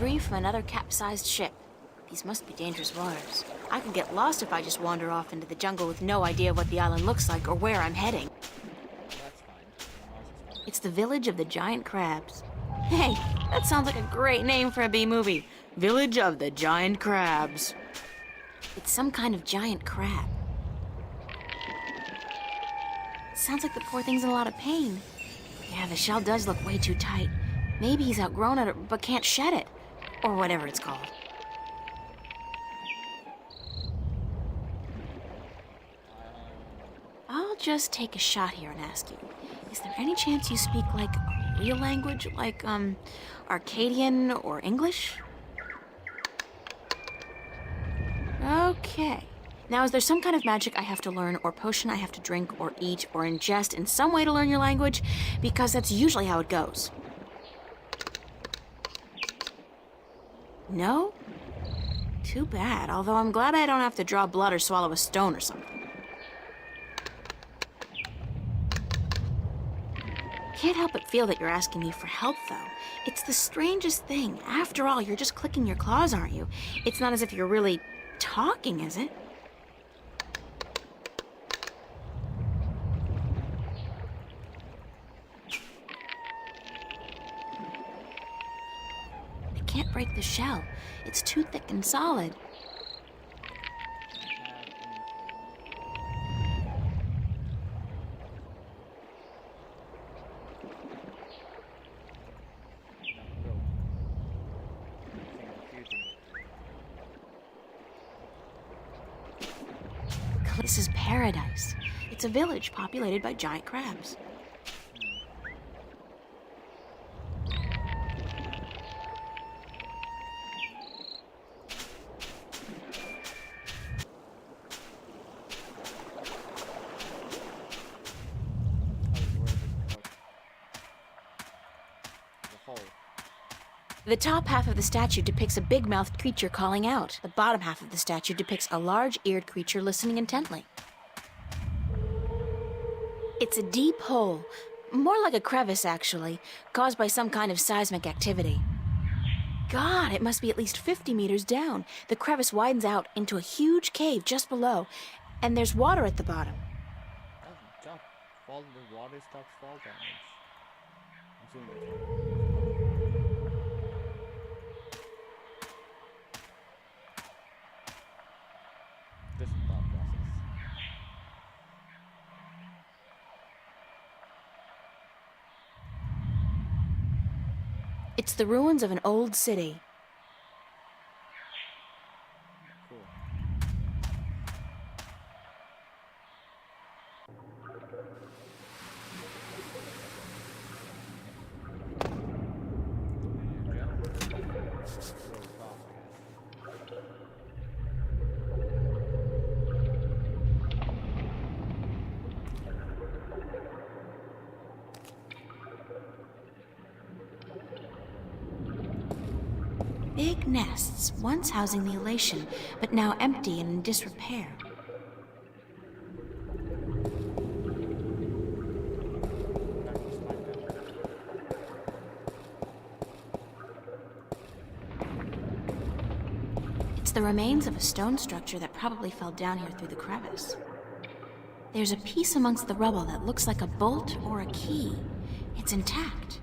debris from another capsized ship. These must be dangerous waters. I could get lost if I just wander off into the jungle with no idea what the island looks like or where I'm heading. That's fine. It's the village of the giant crabs. Hey, that sounds like a great name for a B-movie. Village of the Giant Crabs. It's some kind of giant crab. Sounds like the poor thing's in a lot of pain. Yeah, the shell does look way too tight. Maybe he's outgrown it, but can't shed it. Or whatever it's called. I'll just take a shot here and ask you. Is there any chance you speak, like, a real language? Like, Arcadian or English? Okay. Now, is there some kind of magic I have to learn, or potion I have to drink, or eat, or ingest in some way to learn your language? Because that's usually how it goes. No? Too bad, although I'm glad I don't have to draw blood or swallow a stone or something. Can't help but feel that you're asking me for help, though. It's the strangest thing. After all, you're just clicking your claws, aren't you? It's not as if you're really talking, is it? I can't break the shell. It's too thick and solid. This is paradise. It's a village populated by giant crabs. The top half of the statue depicts a big-mouthed creature calling out. The bottom half of the statue depicts a large-eared creature listening intently. It's a deep hole, more like a crevice, actually, caused by some kind of seismic activity. God, it must be at least 50 meters down. The crevice widens out into a huge cave just below, and there's water at the bottom. Jump. Fall the water stops fall damage. I'm assuming this is thought process. It's the ruins of an old city. Cool. Big nests, once housing the elation, but now empty and in disrepair. It's the remains of a stone structure that probably fell down here through the crevice. There's a piece amongst the rubble that looks like a bolt or a key. It's intact.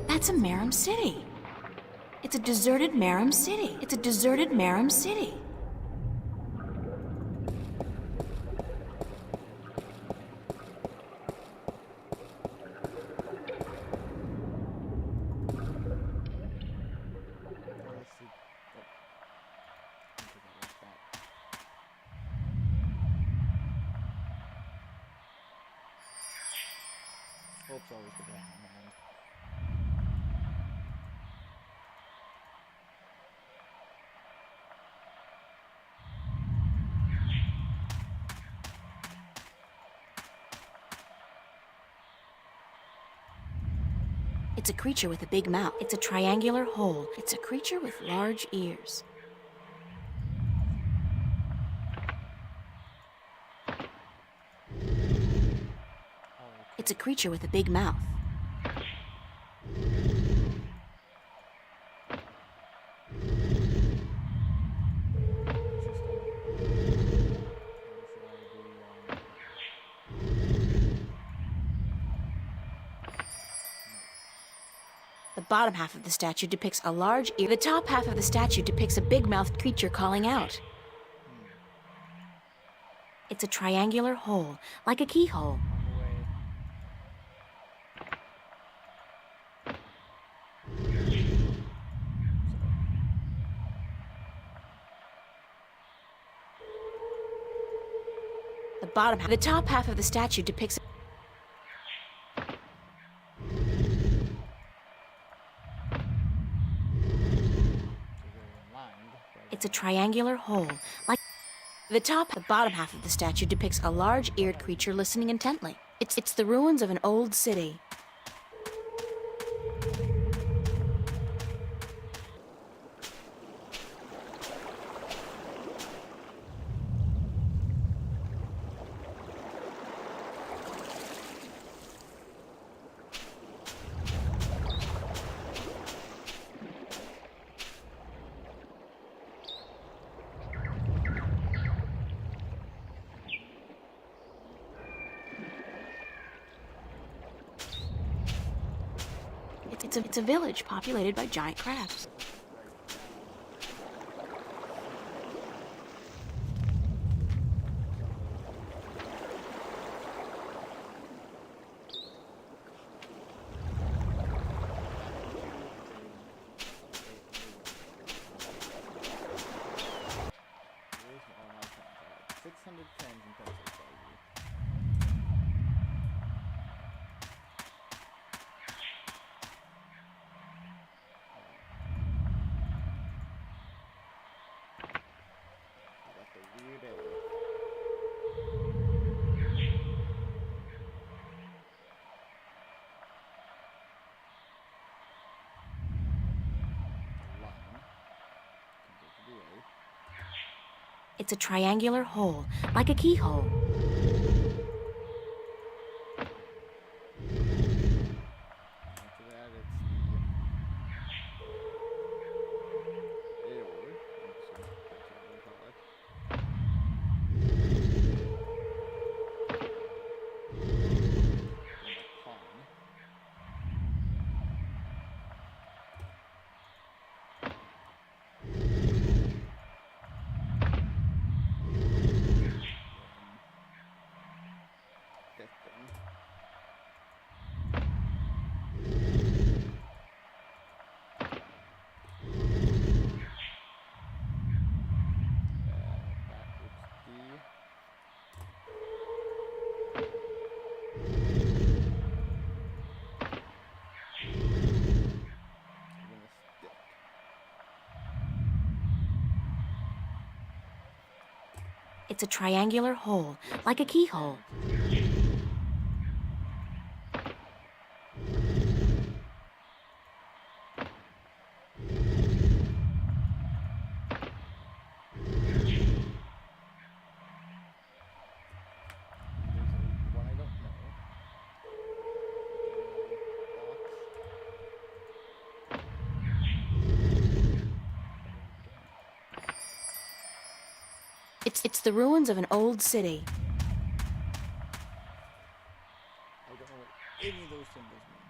That's a Marum City. It's a deserted Marum City. It's a deserted Marum City. Hope's always the back of my hand. It's a creature with a big mouth. It's a triangular hole. It's a creature with large ears. It's a creature with a big mouth. The bottom half of the statue depicts a large ear. The top half of the statue depicts a big-mouthed creature calling out. It's a triangular hole, like a keyhole. The top half of the statue depicts. It's a triangular hole, like the bottom half of the statue depicts a large-eared creature listening intently. It's the ruins of an old city. It's a village populated by giant crabs. It's a triangular hole, like a keyhole. It's a triangular hole, like a keyhole. It's the ruins of an old city. I don't know what any of those symbols mean.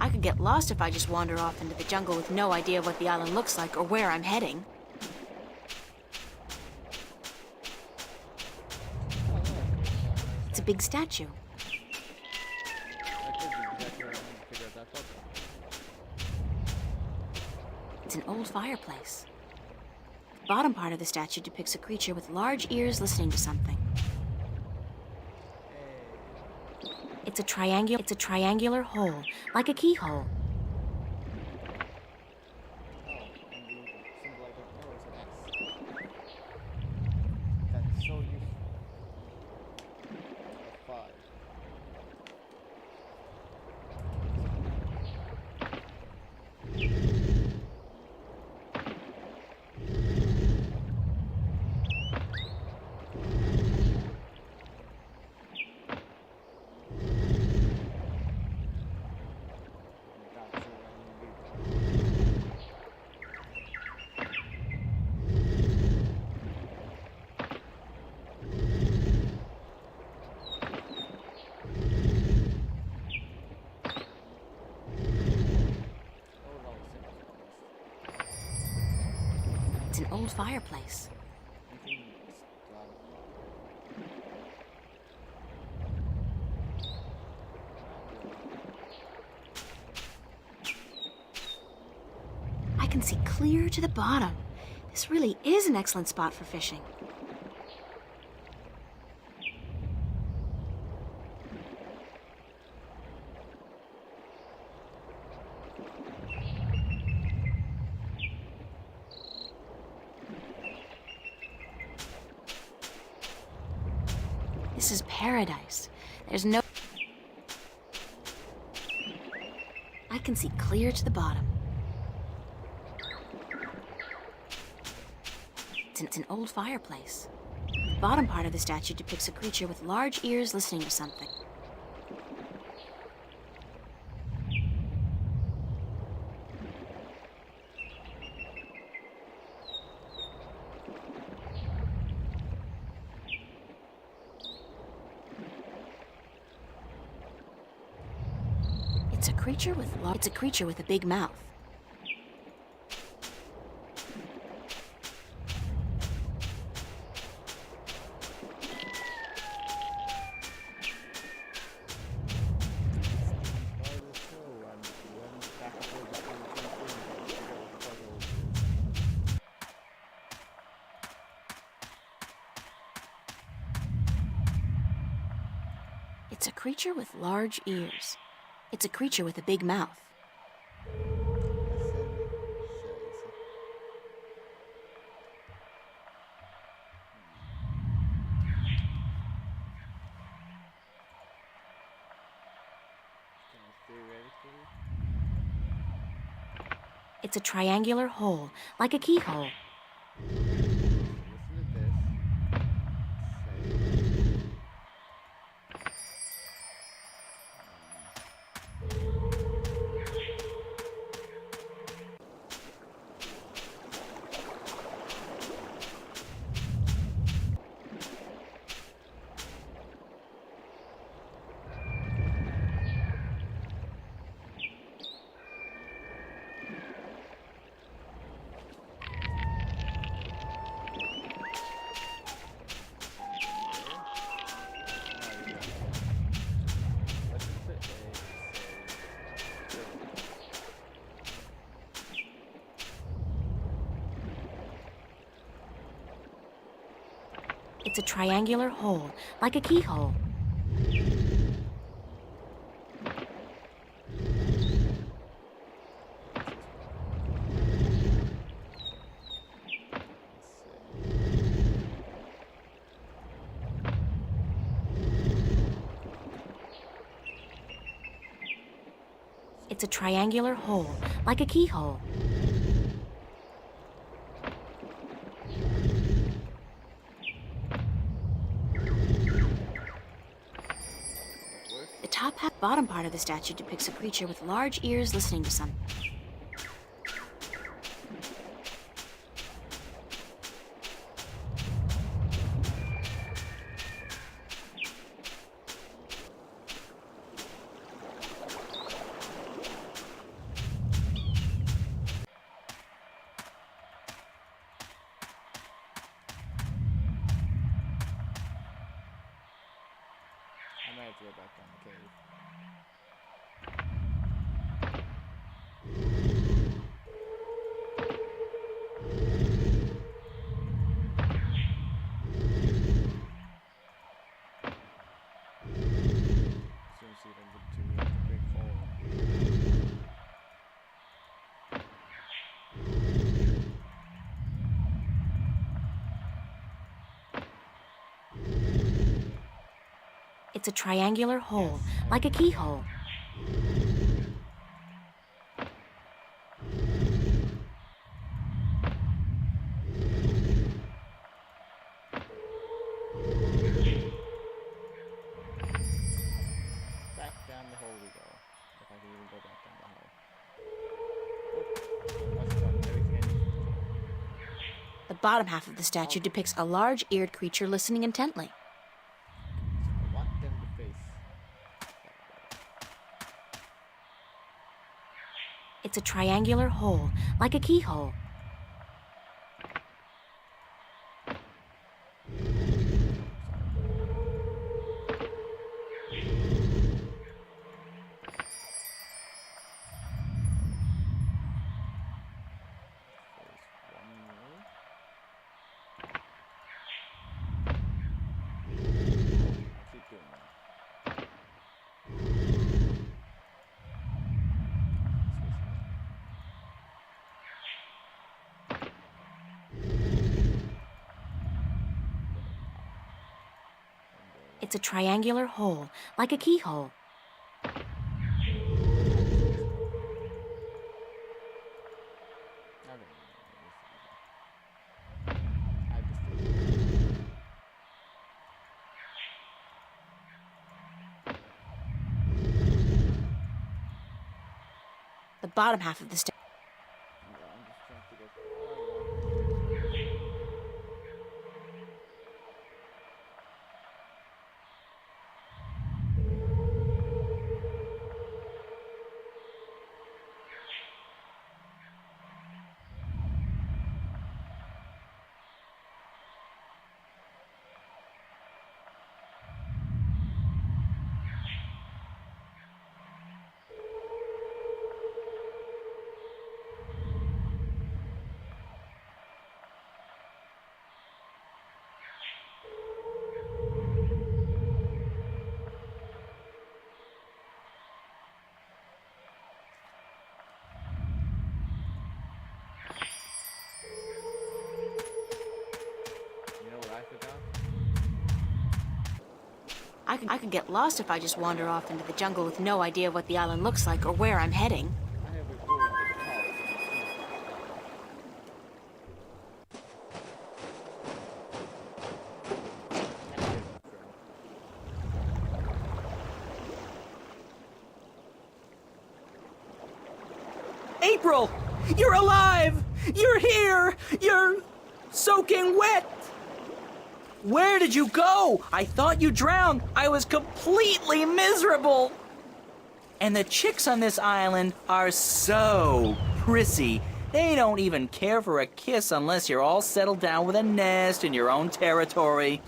I could get lost if I just wander off into the jungle with no idea what the island looks like or where I'm heading. It's a big statue. It's an old fireplace. The bottom part of the statue depicts a creature with large ears listening to something. It's a triangular hole, like a keyhole. so useful. A 5. That's what I need. Oh, It's an old fireplace. you can start a fire. I can see clear to the bottom. This really is an excellent spot for fishing. This is paradise. There's no... I can see clear to the bottom. It's an old fireplace. The bottom part of the statue depicts a creature with large ears listening to something. It's a creature with a big mouth. It's a creature with large ears. It's a creature with a big mouth. It's a triangular hole, like a keyhole. It's a triangular hole, like a keyhole. It's a triangular hole, like a keyhole. The bottom part of the statue depicts a creature with large ears listening to something. I might have to go back down the cave. Soon see them with two big hole. It's a triangular hole, Yes, I like a know. keyhole. Back down the hole we go. If I can even go back down the hole. Oh, that's done. Everything I need to do. The bottom half of the statue depicts a large-eared creature listening intently. So I want them to face. It's a triangular hole, like a keyhole. Face one way. I keep doing that. It's a triangular hole, like a keyhole. The bottom half of the statue. I'm just trying to get. You know what I forgot? I could get lost if I just wander off into the jungle with no idea what the island looks like or where I'm heading. I have recorded the call to April! You're alive! You're here! You're soaking wet! Where did you go? I thought you drowned. I was completely miserable. And the chicks on this island are so prissy. They don't even care for a kiss unless you're all settled down with a nest in your own territory.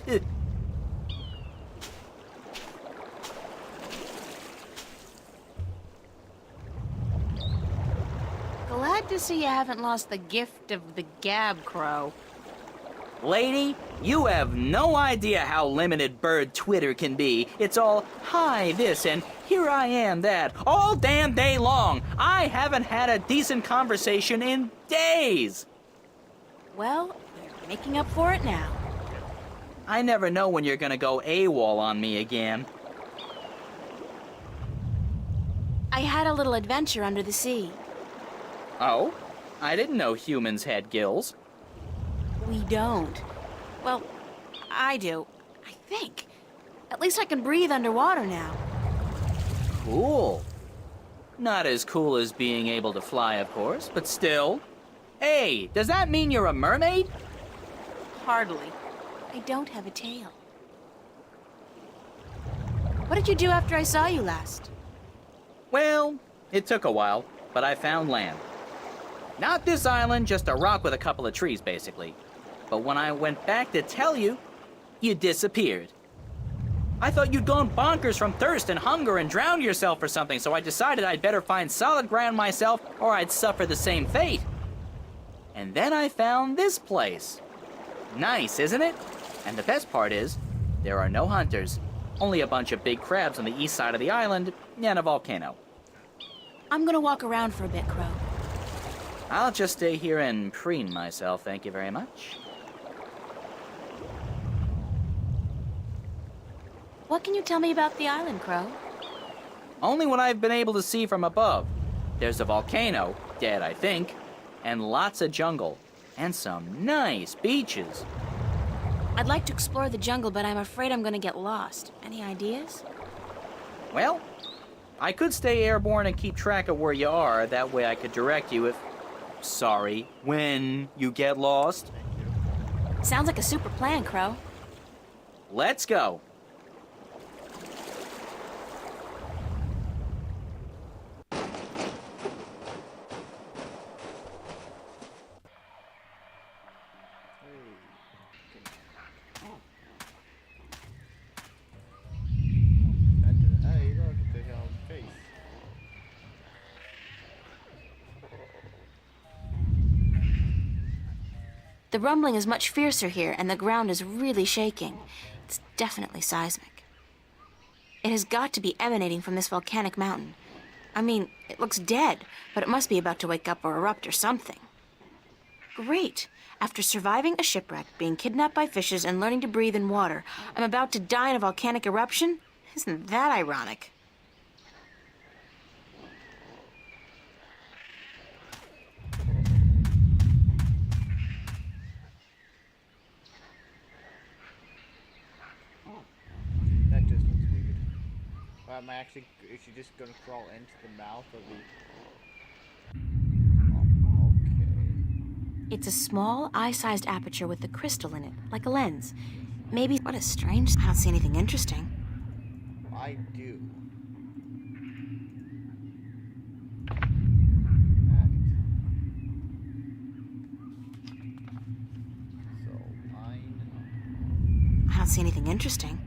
Glad to see you haven't lost the gift of the gab, Crow. Lady, you have no idea how limited bird Twitter can be. It's all, hi this and here I am that, all damn day long. I haven't had a decent conversation in days. Well, you're making up for it now. I never know when you're gonna go AWOL on me again. I had a little adventure under the sea. Oh? I didn't know humans had gills. We don't. Well, I do. I think. At least I can breathe underwater now. Cool. Not as cool as being able to fly, of course, but still. Hey, does that mean you're a mermaid? Hardly. I don't have a tail. What did you do after I saw you last? Well, it took a while, but I found land. Not this island, just a rock with a couple of trees, basically. But when I went back to tell you, you disappeared. I thought you'd gone bonkers from thirst and hunger and drowned yourself or something, so I decided I'd better find solid ground myself or I'd suffer the same fate. And then I found this place. Nice, isn't it? And the best part is, there are no hunters. Only a bunch of big crabs on the east side of the island and a volcano. I'm gonna walk around for a bit, Crow. I'll just stay here and preen myself, thank you very much. What can you tell me about the island, Crow? Only what I've been able to see from above. There's a volcano, dead I think, and lots of jungle, and some nice beaches. I'd like to explore the jungle, but I'm afraid I'm gonna get lost. Any ideas? Well, I could stay airborne and keep track of where you are. That way I could direct you if... Sorry, when you get lost. Sounds like a super plan, Crow. Let's go. Hey, look, they have face. The rumbling is much fiercer here, and the ground is really shaking. It's definitely seismic. It has got to be emanating from this volcanic mountain. I mean, it looks dead, but it must be about to wake up or erupt or something. Great! After surviving a shipwreck, being kidnapped by fishes, and learning to breathe in water, I'm about to die in a volcanic eruption? Isn't that ironic? That just looks weird. Am I actually? Is she just gonna crawl into the mouth of the? Oh, okay. It's a small, eye-sized aperture with a crystal in it, like a lens. Maybe... What a strange... I don't see anything interesting. I do. Right. So mine I don't see anything interesting.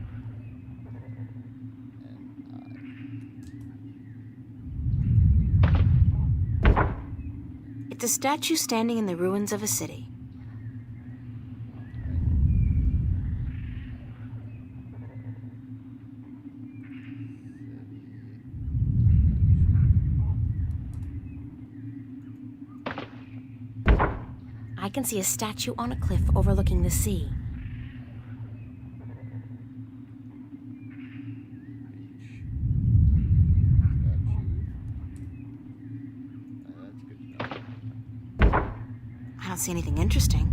and It's a statue standing in the ruins of a city. I can see a statue on a cliff overlooking the sea. I don't see anything interesting.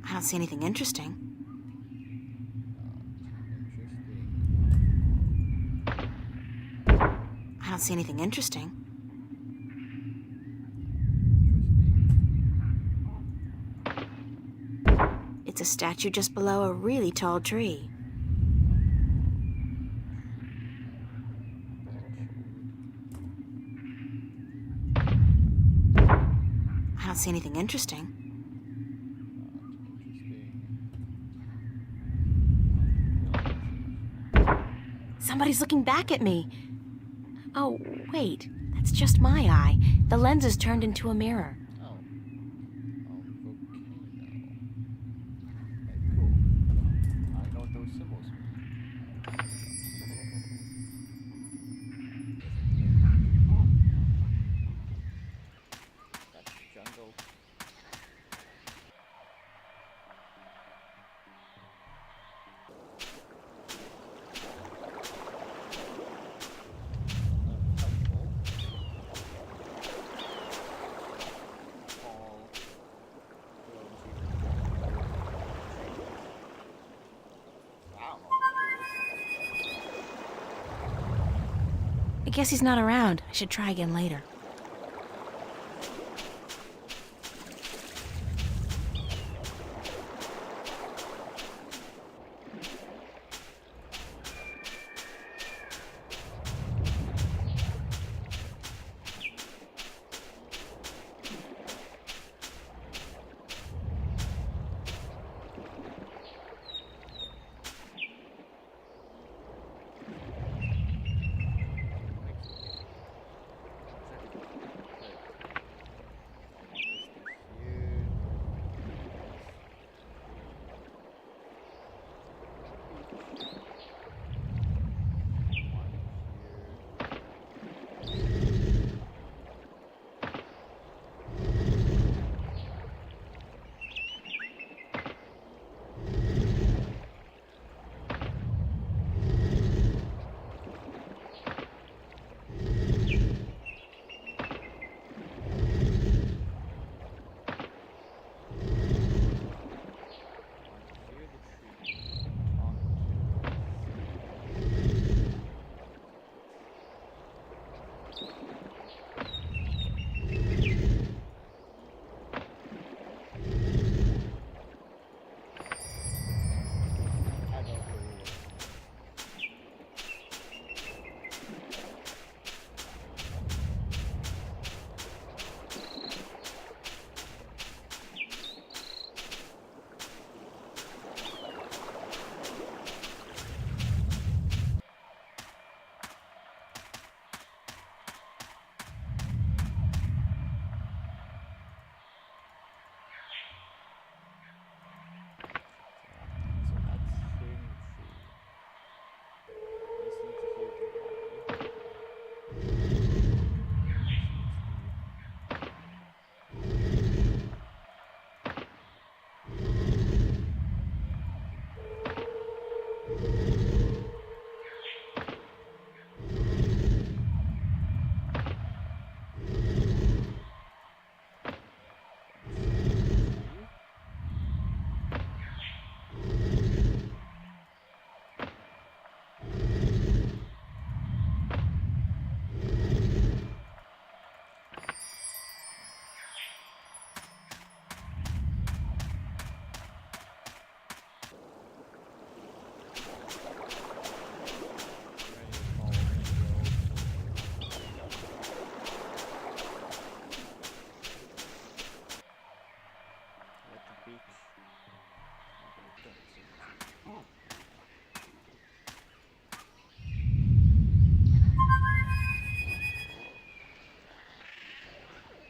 I don't see anything interesting. I don't see anything interesting. It's a statue just below a really tall tree. I don't see anything interesting. Somebody's looking back at me. Oh, wait. That's just my eye. The lens is turned into a mirror. Oh. Volcano. Okay, cool. I know what those symbols mean. That's the jungle. I guess he's not around. I should try again later.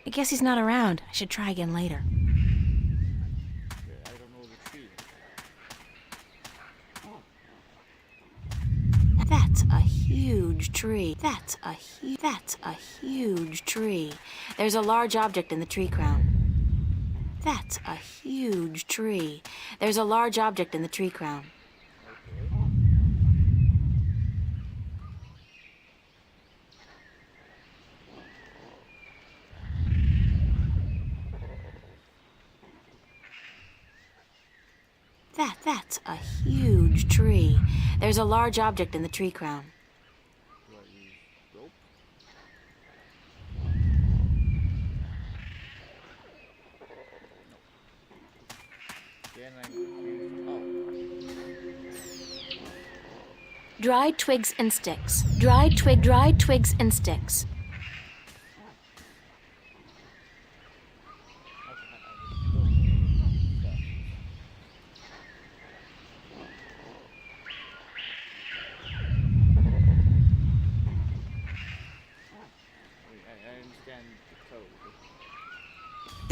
I guess he's not around. I should try again later. Okay, I don't know the tree. That's a huge tree. That's a huge tree. There's a large object in the tree crown. That's a huge tree. There's a large object in the tree crown. That's a huge tree. There's a large object in the tree crown. Do I use rope? No. Then I'm confused. Oh. Dried twigs and sticks. Dried twigs and sticks. I understand the code.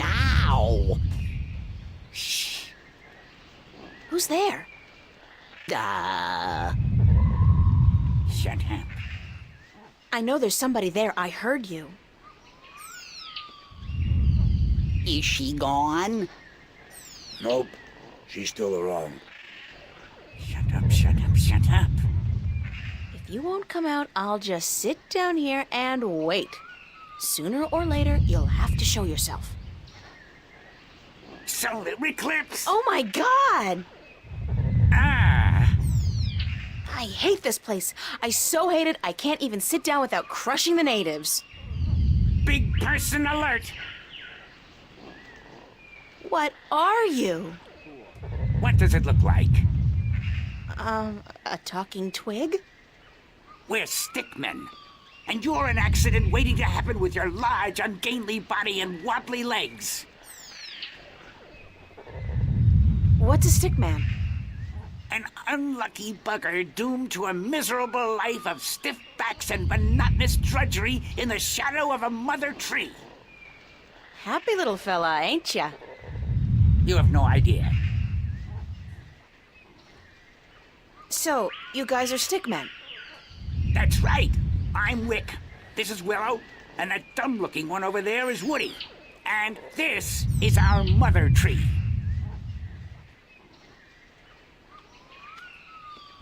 Ow! Shh. Who's there? Shut up. I know there's somebody there. I heard you. Is she gone? Nope, she's still around. Shut up, shut up, shut up. If you won't come out, I'll just sit down here and wait. Sooner or later, you'll have to show yourself. Solar eclipse! Oh my God! Ah! I hate this place. I so hate it, I can't even sit down without crushing the natives. Big person alert! What are you? What does it look like? A talking twig? We're stickmen. And you're an accident waiting to happen with your large, ungainly body and wobbly legs. What's a stick man? An unlucky bugger doomed to a miserable life of stiff backs and monotonous drudgery in the shadow of a mother tree. Happy little fella, ain't ya? You have no idea. So, you guys are stickmen? That's right. I'm Wick. This is Willow. And that dumb-looking one over there is Woody. And this is our mother tree.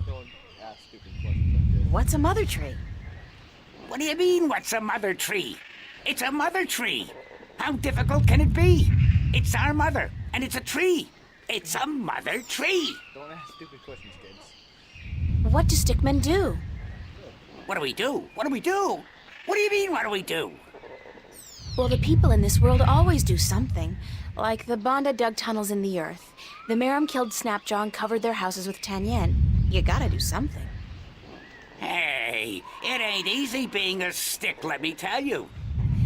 Don't ask stupid questions like this. What's a mother tree? What do you mean, what's a mother tree? It's a mother tree. How difficult can it be? It's our mother, and it's a tree. It's a mother tree. Don't ask stupid questions, kids. What do stickmen do? What do we do? What do we do? What do you mean, what do we do? Well, the people in this world always do something. Like the Banda dug tunnels in the earth. The Merim killed Snapjaw and covered their houses with Tanyen. You gotta do something. Hey, it ain't easy being a stick, let me tell you.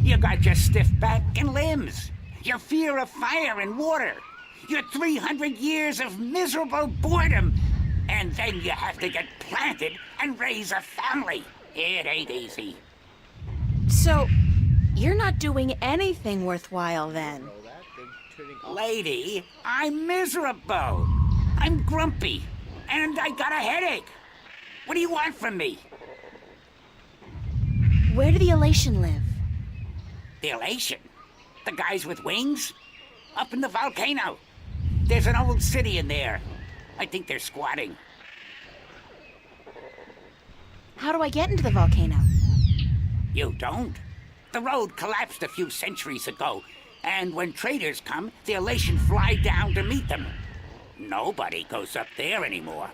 You got your stiff back and limbs, your fear of fire and water, your 300 years of miserable boredom, and then you have to get planted and raise a family. It ain't easy. So, you're not doing anything worthwhile then. Know that? They're turning off. Lady, I'm miserable. I'm grumpy, and I got a headache. What do you want from me? Where do the Elation live? The Elation? The guys with wings? Up in the volcano. There's an old city in there. I think they're squatting. How do I get into the volcano? You don't. The road collapsed a few centuries ago, and when traders come, the Elation fly down to meet them. Nobody goes up there anymore.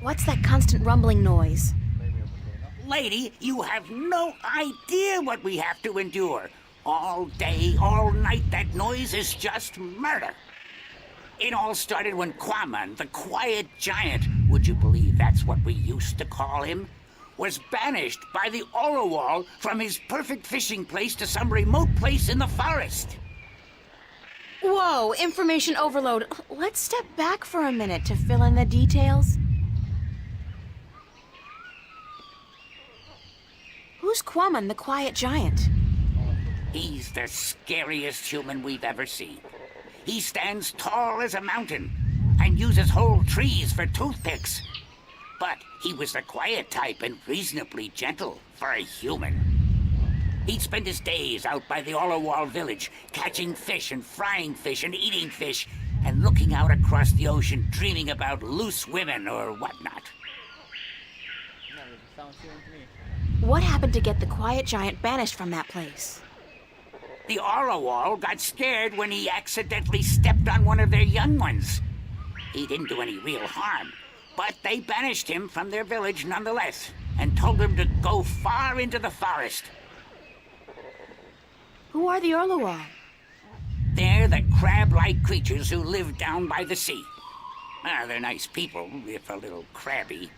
What's that constant rumbling noise? Maybe a volcano. Lady, you have no idea what we have to endure. All day, all night, that noise is just murder. It all started when Quaman, the quiet giant, would you believe that's what we used to call him, was banished by the Orowal from his perfect fishing place to some remote place in the forest. Whoa, information overload. Let's step back for a minute to fill in the details. Who's Quaman, the quiet giant? He's the scariest human we've ever seen. He stands tall as a mountain and uses whole trees for toothpicks. But he was the quiet type and reasonably gentle for a human. He'd spend his days out by the Orlowall village, catching fish and frying fish and eating fish, and looking out across the ocean, dreaming about loose women or whatnot. No, it sounds human to me. What happened to get the quiet giant banished from that place? The Orlowall got scared when he accidentally stepped on one of their young ones. He didn't do any real harm, but they banished him from their village nonetheless, and told him to go far into the forest. Who are the Orlowall? They're the crab-like creatures who live down by the sea. They're nice people, if a little crabby.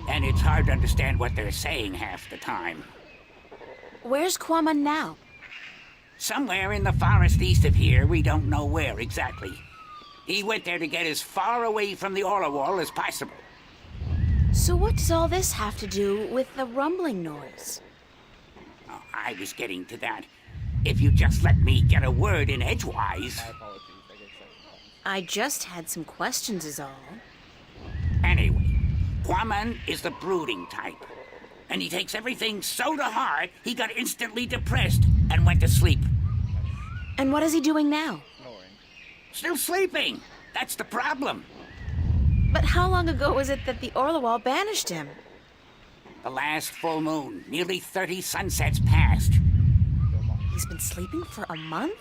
And it's hard to understand what they're saying half the time. Where's Quamon now? Somewhere in the forest east of here, we don't know where exactly. He went there to get as far away from the Orlowall as possible. So what does all this have to do with the rumbling noise? Oh, I was getting to that. If you just let me get a word in edgewise. My apologies, I get second thoughts. I just had some questions is all. Anyway, Quamon is the brooding type. And he takes everything so to heart, he got instantly depressed and went to sleep. And what is he doing now? Snoring. Still sleeping. That's the problem. But how long ago was it that the Orlowall banished him? The last full moon, nearly 30 sunsets passed. He's been sleeping for a month?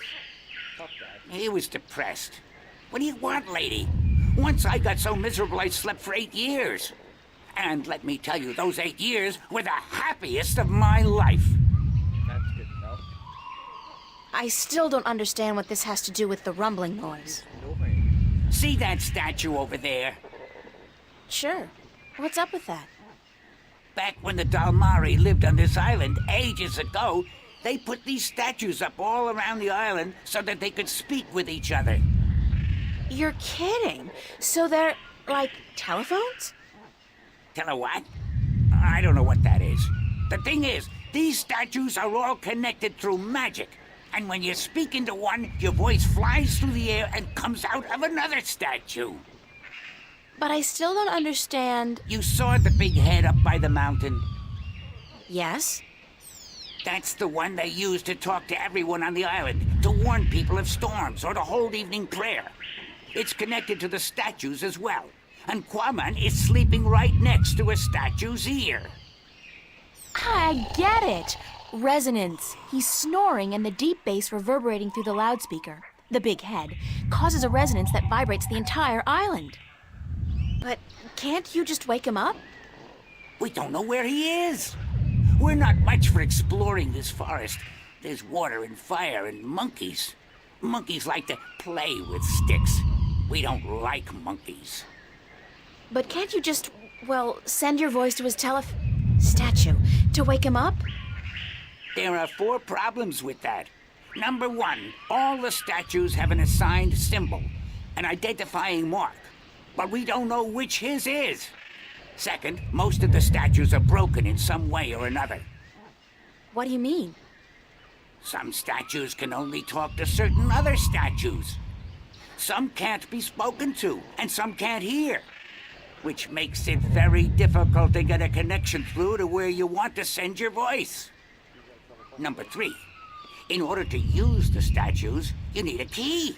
Stop that. He was depressed. What do you want, lady? Once I got so miserable I slept for 8 years. And let me tell you, those 8 years were the happiest of my life. That's good to know. I still don't understand what this has to do with the rumbling noise. Snoring. See that statue over there? Sure. What's up with that? Back when the Dalmari lived on this island ages ago, they put these statues up all around the island so that they could speak with each other. You're kidding. So they're like telephones? Tell her what? I don't know what that is. The thing is, these statues are all connected through magic. And when you speak into one, your voice flies through the air and comes out of another statue. But I still don't understand. You saw the big head up by the mountain? Yes? That's the one they use to talk to everyone on the island, to warn people of storms or to hold evening prayer. It's connected to the statues as well. And Quamon is sleeping right next to a statue's ear. I get it. Resonance. He's snoring and the deep bass reverberating through the loudspeaker, the big head, causes a resonance that vibrates the entire island. But can't you just wake him up? We don't know where he is. We're not much for exploring this forest. There's water and fire and monkeys. Monkeys like to play with sticks. We don't like monkeys. But can't you just, well, send your voice to his statue to wake him up? There are 4 problems with that. Number 1, all the statues have an assigned symbol, an identifying mark, but we don't know which his is. Second, most of the statues are broken in some way or another. What do you mean? Some statues can only talk to certain other statues. Some can't be spoken to, and some can't hear, which makes it very difficult to get a connection through to where you want to send your voice. Number 3, in order to use the statues, you need a key.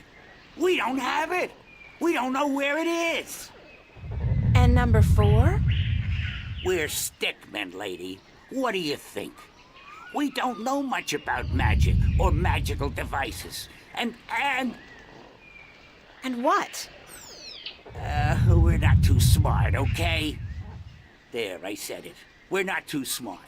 We don't have it. We don't know where it is. And number 4? We're stickmen, lady. What do you think? We don't know much about magic or magical devices. And what? we're not too smart, okay? There, I said it. We're not too smart.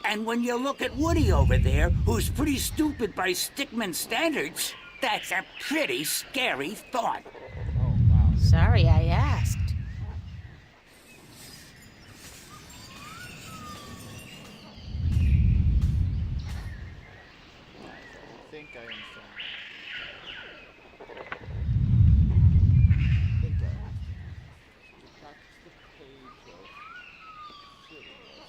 And when you look at Woody over there, who's pretty stupid by stickman standards, that's a pretty scary thought. Oh, wow. Sorry I asked. I think I understand. Back to the page of silliness. Page of silliness.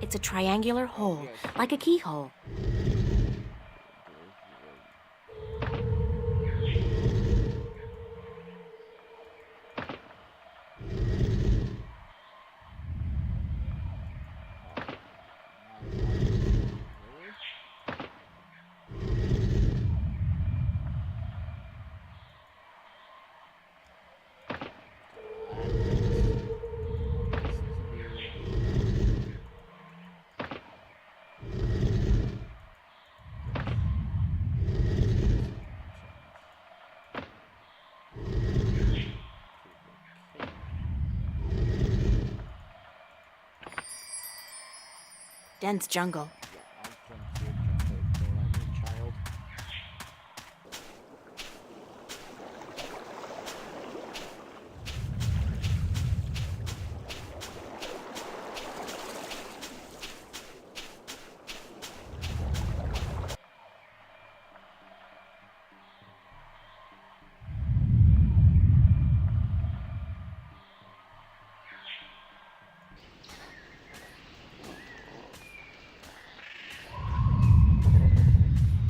It's a triangular hole, like a keyhole. Dense jungle. Child.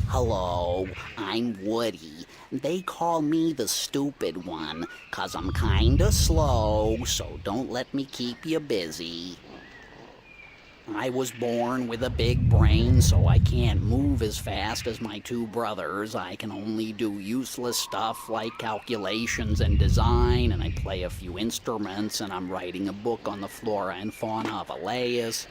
Hello, I'm Woody. They call me the stupid one, 'cause I'm kinda slow, so don't let me keep you busy. I was born with a big brain, so I can't move as fast as my two brothers. I can only do useless stuff like calculations and design, and I play a few instruments, and I'm writing a book on the flora and fauna of Elias.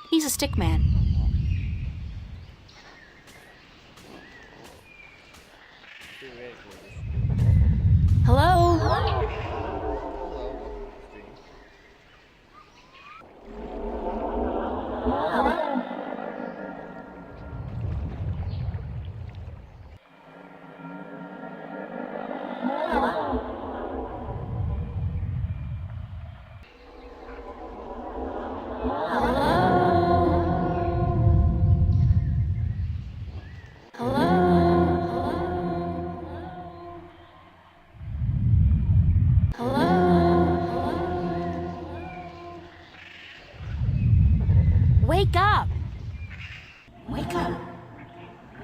He's a stick man. Hello? Wake up! Wake up!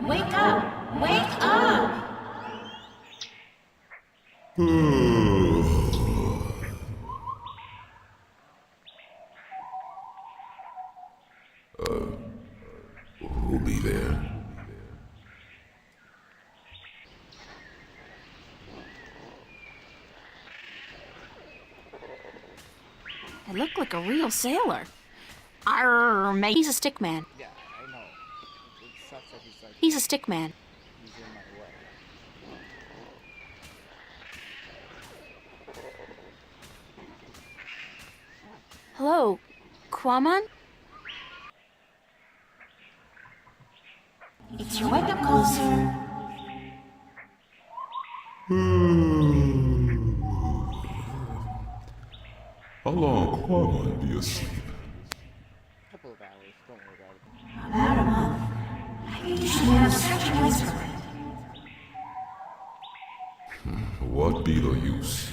Wake up! Wake up! Who'll be there? I look like a real sailor. Arr, mate. He's a stick man. Yeah, I know. It sucks that he's like He's a stick man. he's in my way. Hello, Quaman? It's your wake-up call, sir. How long Quamon be asleep? Couple of hours, don't worry about it. About a month. I think you should have such a place for it. What be the use?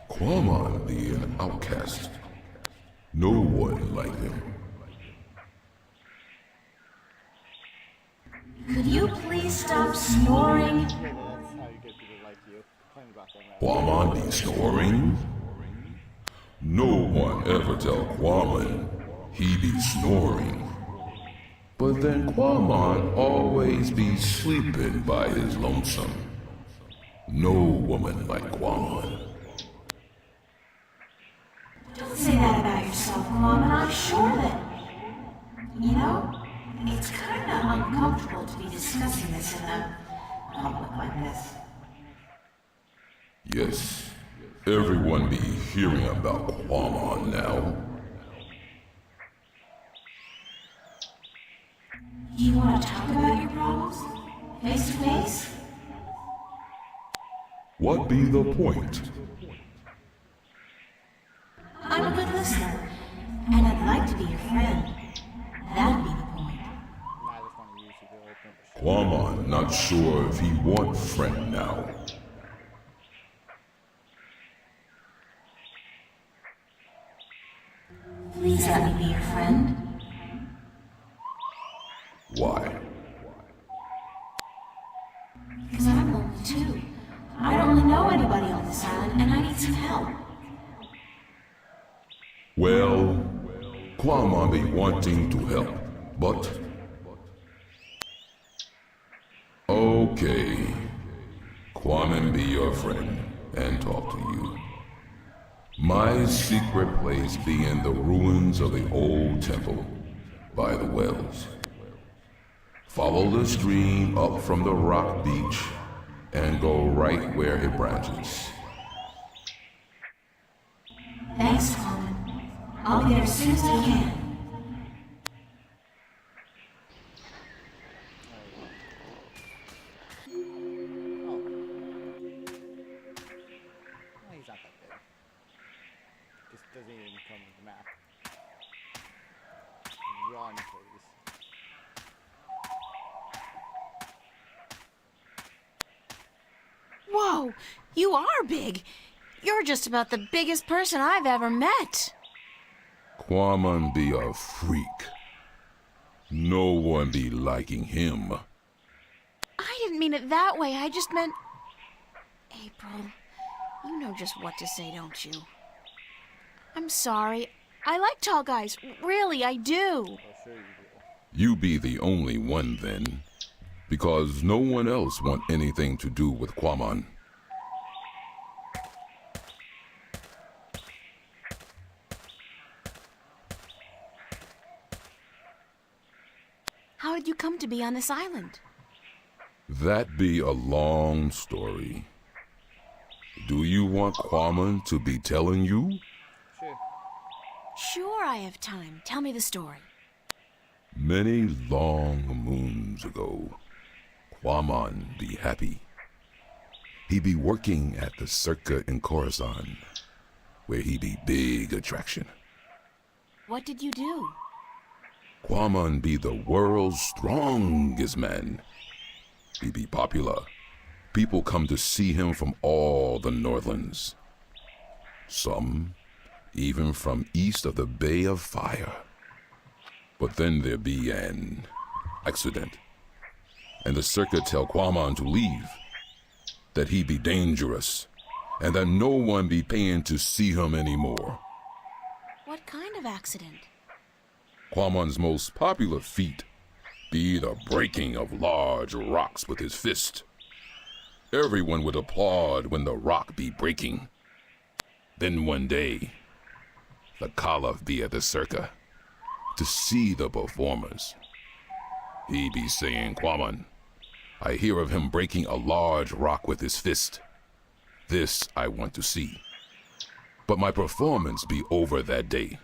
Quamon be an outcast. No one like him. Could you please stop snoring? That's how you get people like you. Complain about them. Quamon be snoring? No one ever tell Quamon he be snoring. But then Quamon always be sleeping by his lonesome. No woman like Quamon. Don't say that about yourself, Mom, and I'm sure that... You know, it's kinda uncomfortable to be discussing this in a public like this. Yes, everyone be hearing about Quamon now. You want to talk about your problems? Face to face? What be the point? I'm a good listener, and I'd like to be your friend. That'd be the point. I just want to use you to open up a shop. Quamon not sure if he want friend now. Please let me be your friend. Why? Because I'm lonely too. I don't really know anybody on this island, and I need some help. Well, Quamon be wanting to help, but... Okay. Quamon be your friend and talk to you. My secret place be in the ruins of the old temple by the wells. Follow the stream up from the rock beach and go right where it branches. Thanks, Coleman. I'll be there as soon as I can. Oh, he's not that big. Just doesn't even come with the map. Run, please. Whoa, you are big. You're just about the biggest person I've ever met. Quamon be a freak. No one be liking him. I didn't mean it that way. I just meant... April, you know just what to say, don't you? I'm sorry. I like tall guys. Really, I do. Oh, sure you do. You be the only one then, because no one else want anything to do with Quamon. How did you come to be on this island? That be a long story. Do you want Quamon to be telling you? Sure. Sure, I have time. Tell me the story. Many long moons ago, Quamon be happy. He be working at the circa in Khorasan, where he be big attraction. What did you do? Quamon be the world's strongest man. He be popular. People come to see him from all the Northlands. Some even from east of the Bay of Fire. But then there be an accident, and the circuit tell Quamon to leave, that he be dangerous, and that no one be paying to see him anymore. What kind of accident? Quamon's most popular feat be the breaking of large rocks with his fist. Everyone would applaud when the rock be breaking. Then one day, the Caliph be at the circa to see the performers. He be saying, Quamon, I hear of him breaking a large rock with his fist. This I want to see. But my performance be over that day,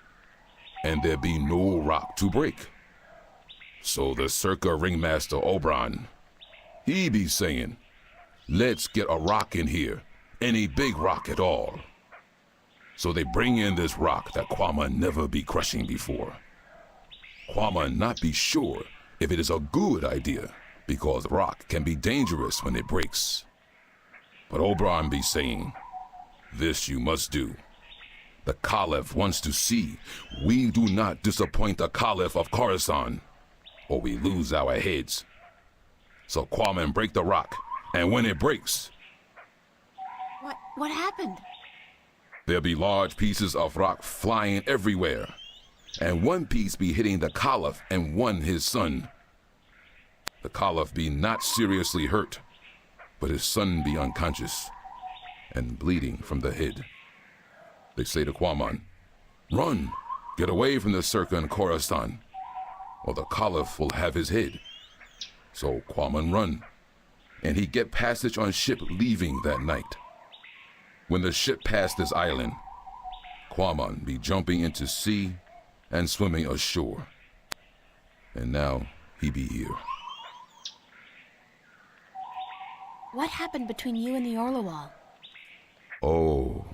and there be no rock to break. So the circa ringmaster Oberon, he be saying, let's get a rock in here, any big rock at all. So they bring in this rock that Quamon never be crushing before. Quamon not be sure if it is a good idea, because rock can be dangerous when it breaks. But Oberon be saying, this you must do. The Caliph wants to see we do not disappoint the Caliph of Khorasan, or we lose our heads. So Quamon break the rock, and when it breaks, What happened? there be large pieces of rock flying everywhere, and one piece be hitting the Caliph and one his son. The Caliph be not seriously hurt, but his son be unconscious and bleeding from the head. They say to Quamon, run, get away from the circa in Khorasan, or the Caliph will have his head. So Quamon run, and he get passage on ship leaving that night. When the ship passed this island, Quamon be jumping into sea and swimming ashore. And now he be here. What happened between you and the Orlowal? Oh,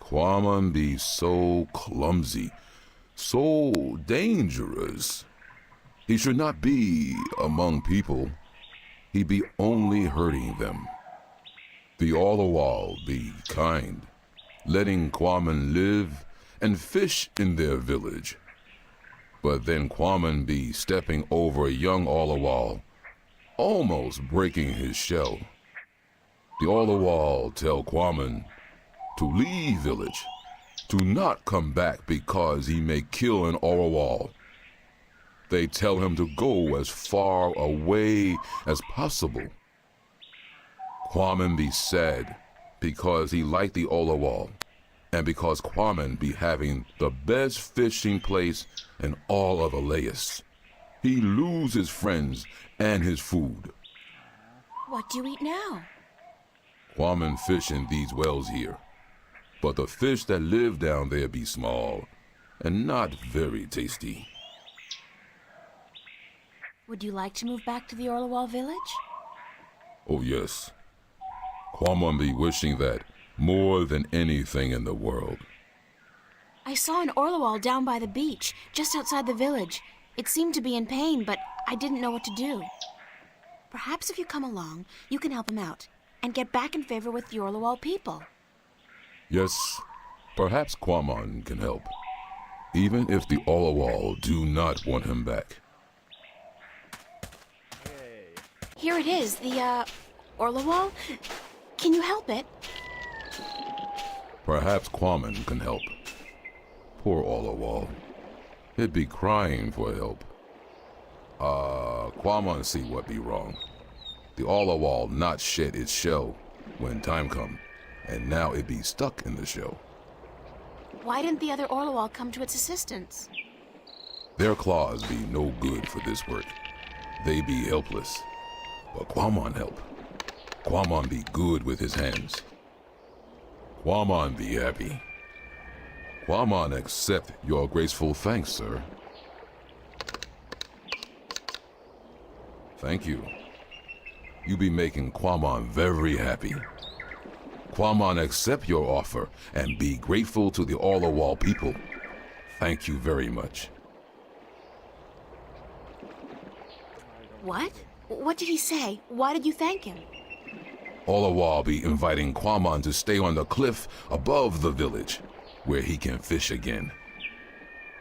Quamon be so clumsy, so dangerous. He should not be among people. He be only hurting them. The Orlowal be kind, letting Quamon live and fish in their village. But then Quaman be stepping over a young Orlawal, almost breaking his shell. The Orlawal tell Quaman to leave village, to not come back because he may kill an Orlawal. They tell him to go as far away as possible. Quaman be sad because he liked the Orlawal, and because Quaman be having the best fishing place in all of Elias. He lose his friends and his food. What do you eat now? Quaman fish in these wells here, but the fish that live down there be small and not very tasty. Would you like to move back to the Orlawal village? Oh yes, Quaman be wishing that more than anything in the world. I saw an Orlawal down by the beach, just outside the village. It seemed to be in pain, but I didn't know what to do. Perhaps if you come along, you can help him out and get back in favor with the Orlawal people. Yes, perhaps Quaman can help, even if the Orlawal do not want him back. Here it is, the, Orlawal. Can you help it? Perhaps Quaman can help. Poor Orlawal. He'd be crying for help. Quaman see what be wrong. The Orlawal not shed its shell when time come, and now it be stuck in the shell. Why didn't the other Orlawal come to its assistance? Their claws be no good for this work. They be helpless. But Quaman help. Quaman be good with his hands. Quaman be happy. Quaman accept your graceful thanks, sir. Thank you. You be making Quaman very happy. Quaman accept your offer and be grateful to the Orlawal people. Thank you very much. What? What did he say? Why did you thank him? Orlawal be inviting Quaman to stay on the cliff above the village, where he can fish again.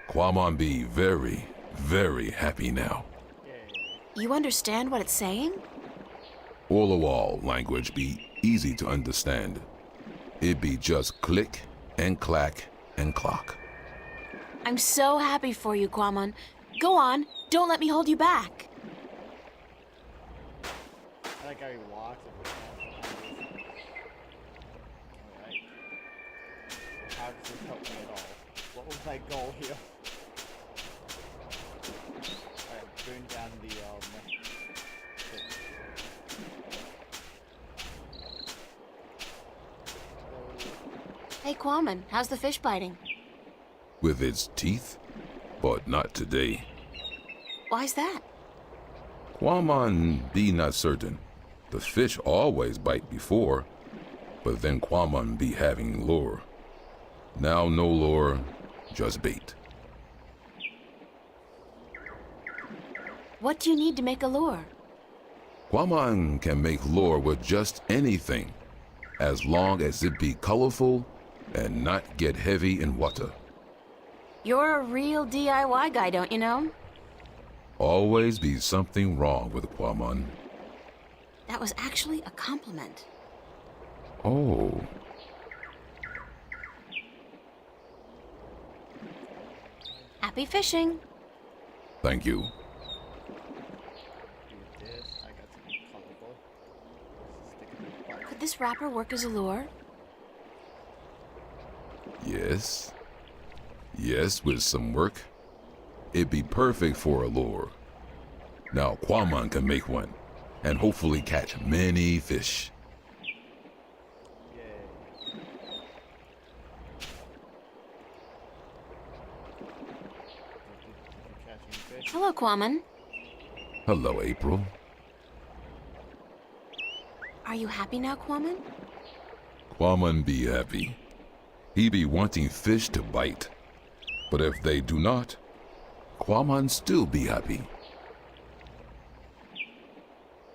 Quaman be very, very happy now. You understand what it's saying? Orlawal language be easy to understand. It be just click and clack and clock. I'm so happy for you, Quaman. Go on, don't let me hold you back. I like how he walks and Alright. How does this help me at all? What was my goal here? Alright, burn down the thing. Hey, Quaman, how's the fish biting? With its teeth, but not today. Why's that? Quaman be not certain. The fish always bite before, but then Quaman be having lure. Now no lure, just bait. What do you need to make a lure? Quaman can make lure with just anything, as long as it be colorful and not get heavy in water. You're a real DIY guy, don't you know? Always be something wrong with Quaman. That was actually a compliment. Oh. Happy fishing. Thank you. Do this. I got something colorful. Stick it in the butt. Could this wrapper work as a lure? Yes. Yes, with some work. It'd be perfect for a lure. Now Quaman can make one, and hopefully catch many fish. Yay. Catching fish. Hello, Quaman. Hello, April. Are you happy now, Quaman? Quaman be happy. He be wanting fish to bite. But if they do not, Quaman still be happy.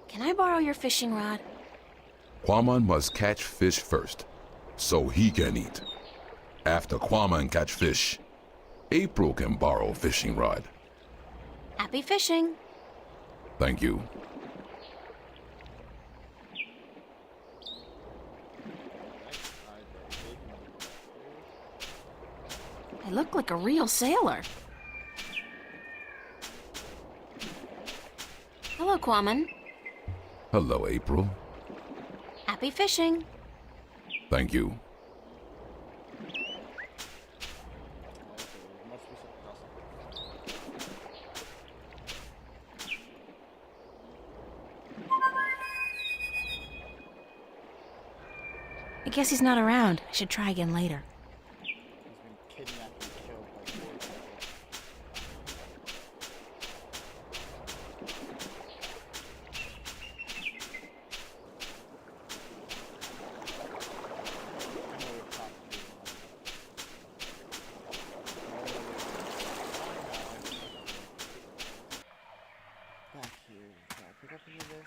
Can I borrow your fishing rod? Quaman must catch fish first, so he can eat. After Quaman catch fish, April can borrow a fishing rod. Happy fishing. Thank you. I look like a real sailor. Hello, Quaman. Hello, April. Happy fishing. Thank you. Must be some custom. I guess he's not around. I should try again later. He's been kidnapped and killed by 4 people. I know we're talking back here. Can I pick up any of this?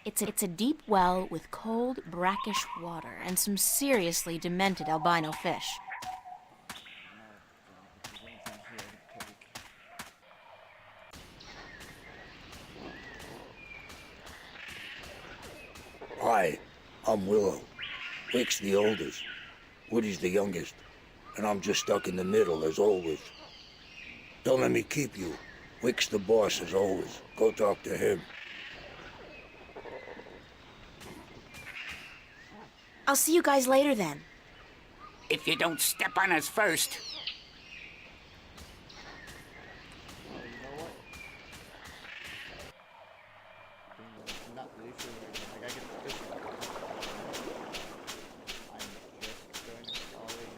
It's a deep well with cold, brackish water and some seriously demented albino fish. If there's anything here I can take. Hi, I'm Willow. Wick's the oldest. Woody's the youngest. And I'm just stuck in the middle, as always. Don't let me keep you. Wick's the boss, as always. Go talk to him. I'll see you guys later then. If you don't step on us first. You know what? I'm not really sure where I gotta get the fish out. I'm just going to follow it.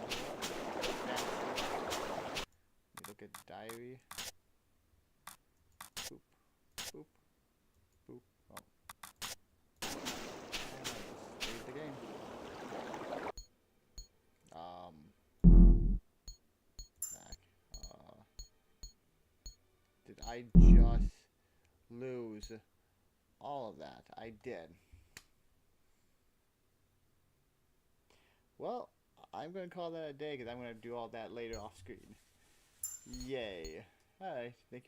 Let me look at diary. Boop. Boop. Boop. Oh. And I'll just save the game. Back. Did I just lose all of that? I did. Well, I'm going to call that a day because I'm going to do all that later off screen. Yay. Alright, thank you.